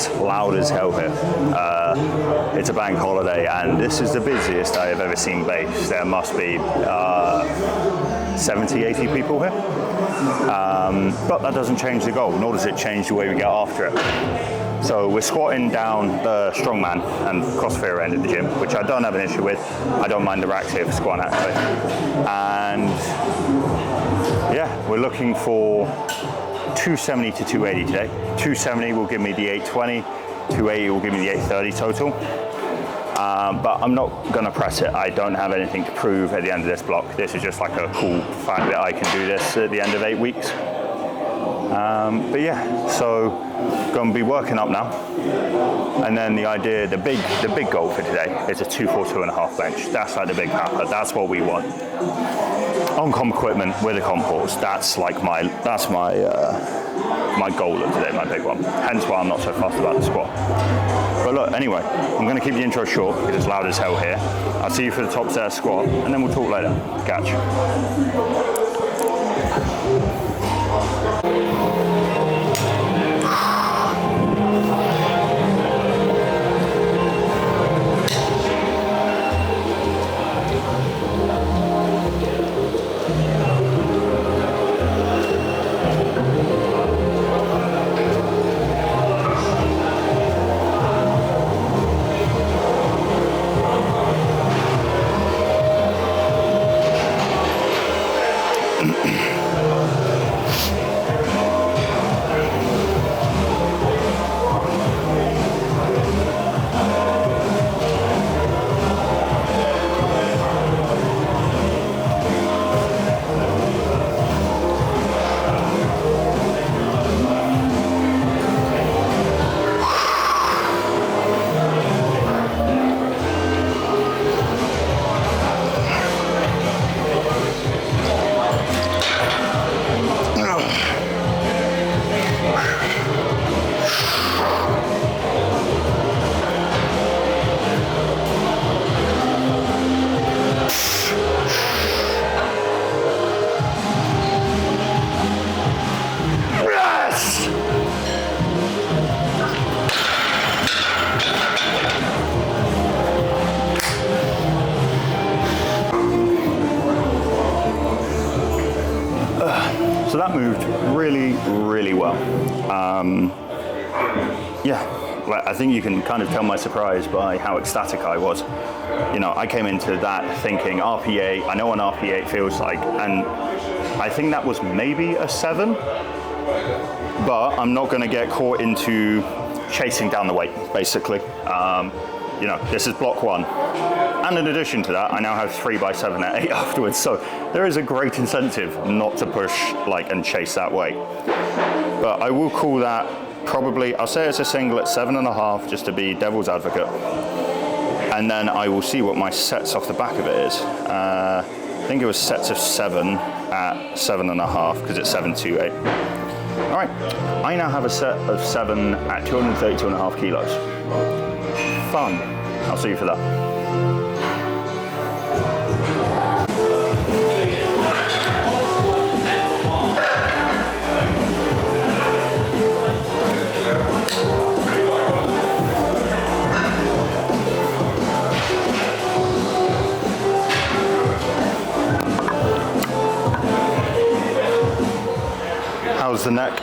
It's loud as hell here. It's a bank holiday, and this is the busiest I have ever seen base. There must be 70, 80 people here. But that doesn't change the goal, nor does it change the way we get after it. So we're squatting down the strongman and CrossFit end of the gym, which I don't have an issue with. I don't mind the racks here for squatting actually. And yeah, we're looking for 270 to 280 today. 270 will give me the 820, 280 will give me the 830 total. But I'm not gonna press it. I don't have anything to prove at the end of this block. This is just like a cool fact that I can do this at the end of 8 weeks. But yeah, so gonna be working up now. And then the idea, the big goal for today is a 242.5 bench. That's like the big papa. That's what we want. On comp equipment with a comp horse. That's like my goal of today, my big one. Hence why I'm not so fussed about the squat. But look, anyway, I'm gonna keep the intro short because it's loud as hell here. I'll see you for the top set of squat and then we'll talk later. Catch. So that moved really, really well. Yeah, I think you can kind of tell my surprise by how ecstatic I was. You know, I came into that thinking RP8, I know what an RP8 feels like, and I think that was maybe a 7, but I'm not gonna get caught into chasing down the weight, basically. You know, this is block 1. And in addition to that, I now have 3x7 at 8 afterwards. So there is a great incentive not to push and chase that weight. But I will call that probably, I'll say it's a single at 7.5 just to be devil's advocate. And then I will see what my sets off the back of it is. I think it was sets of 7 at 7.5 because it's 728. All right, I now have a set of 7 at 232.5 kilos. Fun. I'll see you for that. How's the neck?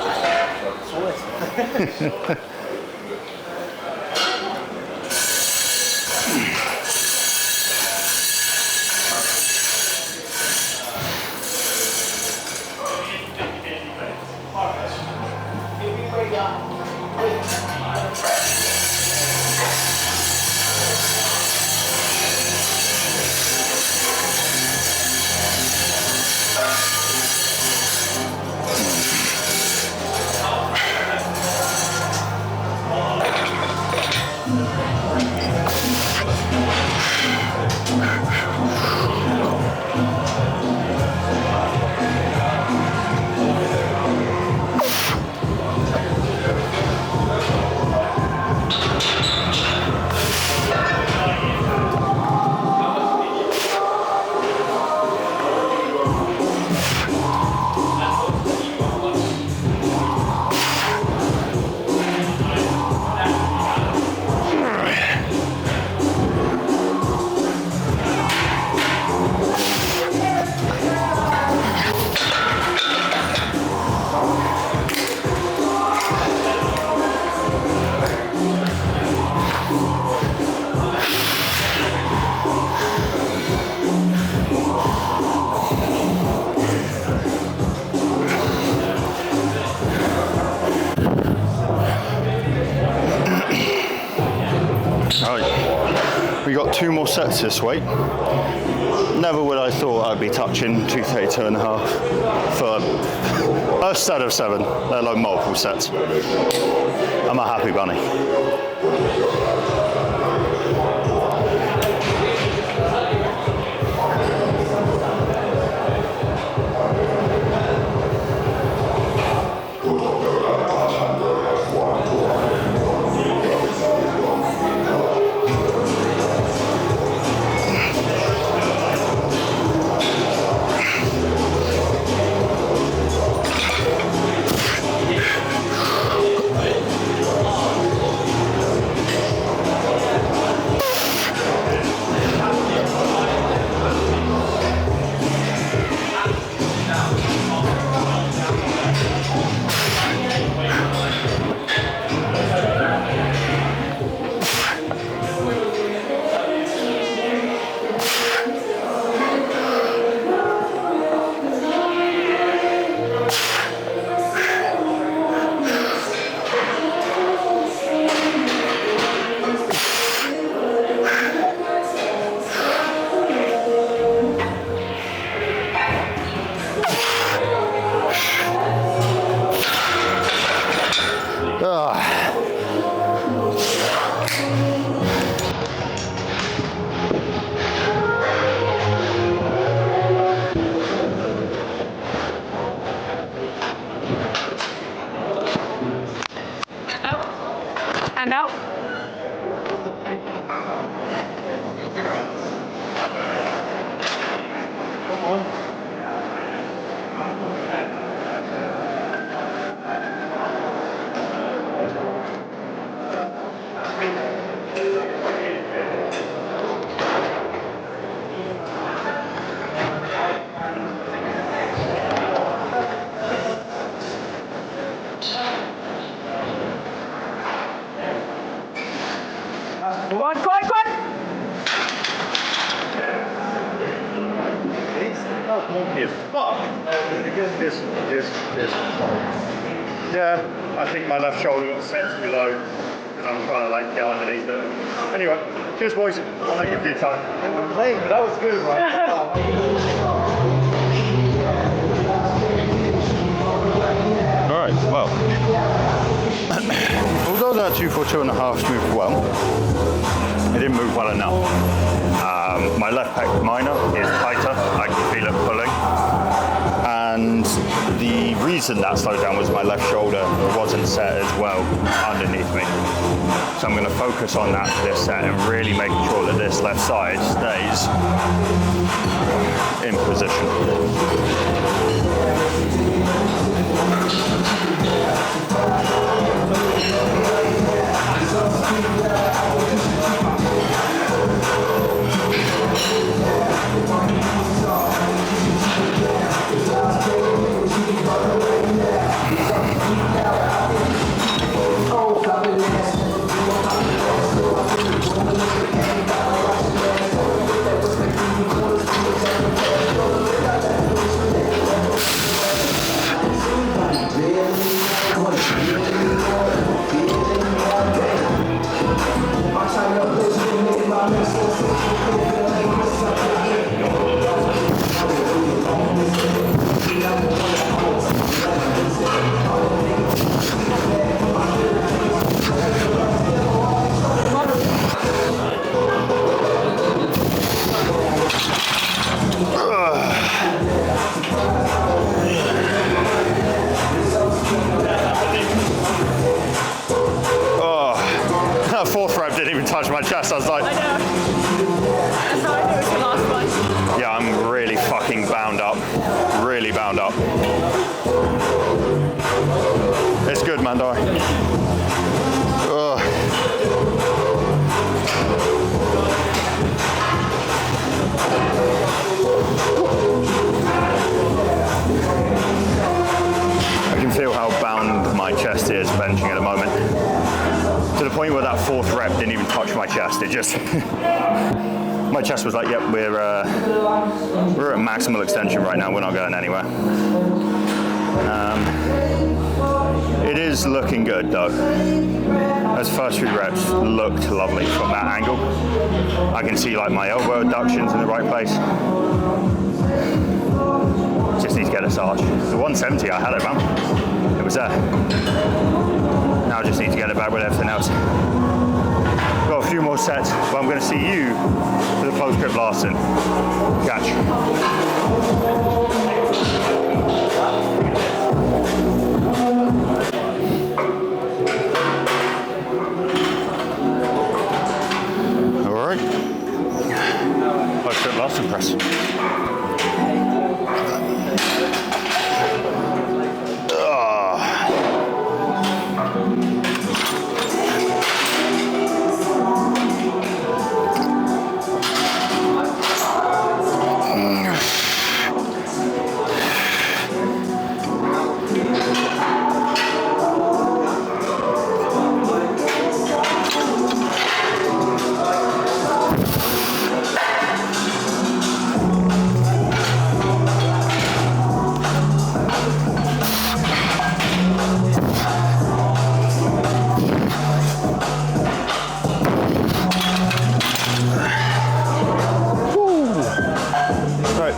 Right, we got 2 more sets this week. Never would I thought I'd be touching 232 and a half for a set of 7, let alone multiple sets. I'm a happy bunny. And out. Come on. Go on, go on, go on! Yeah, I think my left shoulder got set too low and I'm trying to like get underneath it. Anyway, cheers boys. Thank you for your time. Late, but that was good, right? Alright, well. Although that 242.5 moved well, it didn't move well enough. My left pec minor is tighter, I can feel it pulling. And the reason that slowed down was my left shoulder wasn't set as well underneath me. So I'm going to focus on that for this set and really making sure that this left side stays in position. Fourth rep didn't even touch my chest. I was like, I know. That's how I knew it was the last one. Yeah, I'm really fucking bound up. Really bound up. It's good, man, don't worry. I can feel how bound my chest is benching at the moment. To the point where that fourth rep didn't even touch my chest. It just, my chest was like, yep, we're at maximal extension right now. We're not going anywhere. It is looking good though. those first few reps looked lovely from that angle. I can see like my elbow adductions in the right place. Just need to get a Sarge. The 170, I had it, man. It was there. Now I just need to get it back with everything else. Got a few more sets, but I'm going to see you for the close grip Larsen. Catch. All right. Close grip Larsen press.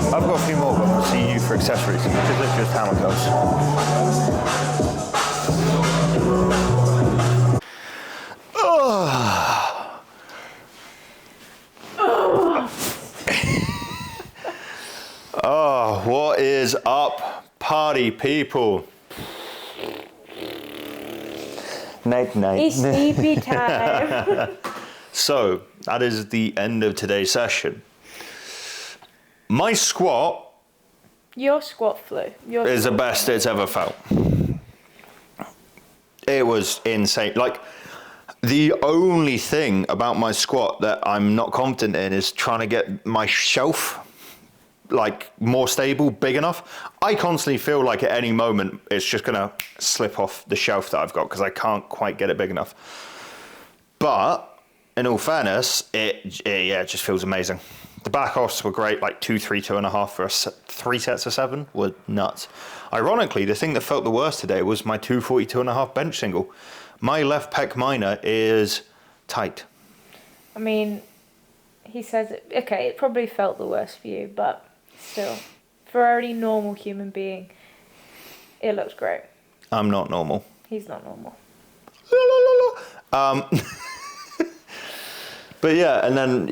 I've got a few more, but I'll see you for accessories, because it's just hammer goes. Oh, what is up, party people? Night, night. It's sleepy time. So, that is the end of today's session. My squat Your squat flew. is the best it's ever felt. It was insane. Like, the only thing about my squat that I'm not confident in is trying to get my shelf like more stable, big enough. I constantly feel like at any moment it's just gonna slip off the shelf that I've got because I can't quite get it big enough. But in all fairness, it just feels amazing. The back offs were great, like 2, 3, 2.5 for 3 sets of 7 were nuts. Ironically, the thing that felt the worst today was my 242.5 bench single. My left pec minor is tight. I mean, he says it probably felt the worst for you, but still, for any normal human being, it looks great. I'm not normal. He's not normal. But yeah, and then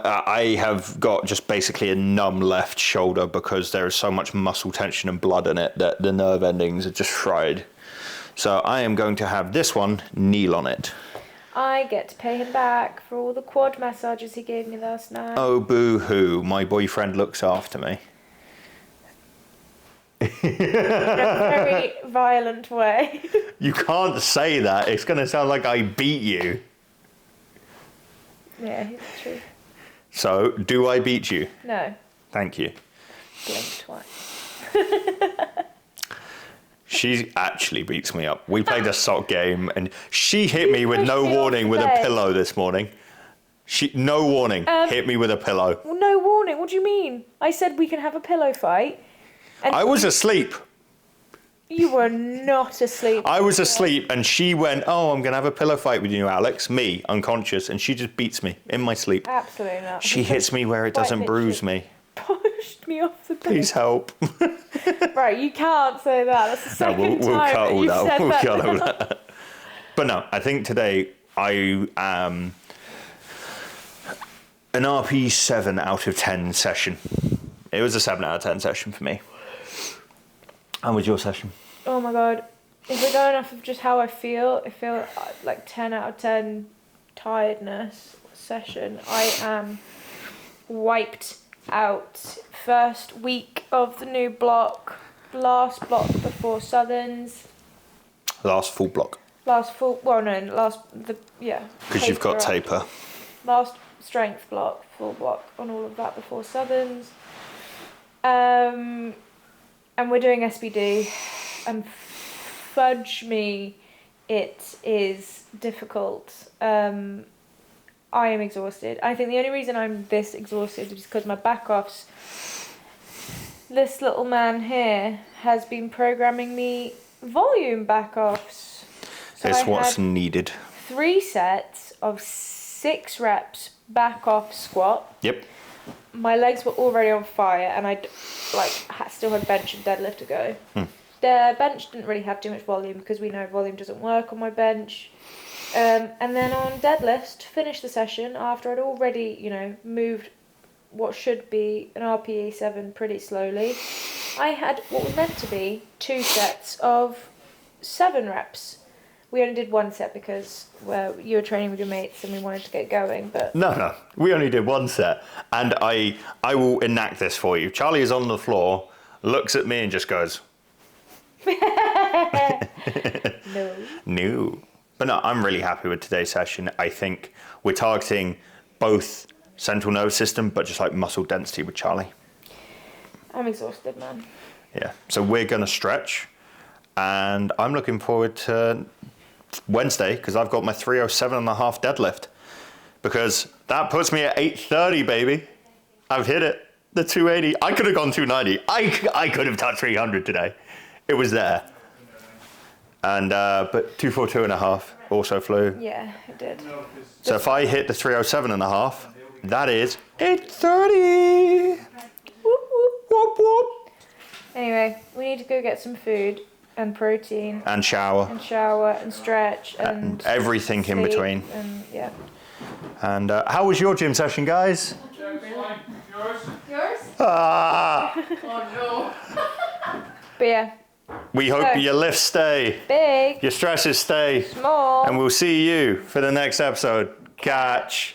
I have got just basically a numb left shoulder because there is so much muscle tension and blood in it that the nerve endings are just fried. So I am going to have this one kneel on it. I get to pay him back for all the quad massages he gave me last night. Oh, boo-hoo, my boyfriend looks after me. In a very violent way. You can't say that, it's going to sound like I beat you. Yeah, it's true. So, do I beat you? No, Thank you. blink twice. She actually beats me up. We played a sock game and she hit me with pushed no me off warning the with a bed. pillow this morning. No warning, hit me with a pillow. Well, no warning. What do you mean? I said we can have a pillow fight. And I was asleep. You were not asleep. I was asleep and she went, oh, I'm going to have a pillow fight with you, Alex. Me, unconscious, and she just beats me in my sleep. Absolutely not. She hits me where it Quite doesn't bruise me. Pushed me off the bed. Please help. Right, you can't say that. That's the No, second we'll time cut all you've that. said We'll that. cut all that. But no, I think today I am an RP 7 out of 10 session. It was a 7 out of 10 session for me. How was your session? Oh my god. If we're going off of just how I feel like 10 out of 10 tiredness session. I am wiped out. First week of the new block. Last block before Southerns. Last full block. Last full, well no, last, Because you've got taper. Last strength block, full block on all of that before Southerns. And we're doing SBD, and fudge me, it is difficult. I am exhausted. I think the only reason I'm this exhausted is because my back offs, this little man here has been programming me volume back offs. So It's I what's had needed. 3 sets of 6 reps back off squat. Yep. My legs were already on fire, and I still had bench and deadlift to go. The bench didn't really have too much volume because we know volume doesn't work on my bench. And then on deadlift, finished the session after I'd already, moved what should be an RPE 7 pretty slowly. I had what was meant to be 2 sets of 7 reps. We only did 1 set because you were training with your mates and we wanted to get going. But No, we only did 1 set, and I will enact this for you. Charlie is on the floor, looks at me, and just goes, No. But no, I'm really happy with today's session. I think we're targeting both central nervous system, but just like muscle density with Charlie. I'm exhausted, man. Yeah. So we're going to stretch, and I'm looking forward to Wednesday because I've got my 307.5 deadlift, because that puts me at 830, baby. I've hit it. The 280. I could have gone 290. I could have touched 300 today. It was there. And but 242.5 also flew. Yeah, it did. So if I hit the 307.5, that is 830. Whoop, whoop. Whoop whoop. Anyway, we need to go get some food and protein And shower. and shower and stretch and Everything in sleep between. And yeah. And how was your gym session, guys? Yours? Ah, But yeah, we hope So- your lifts stay, big, your stresses stay, small. and we'll see you for the next episode. Catch.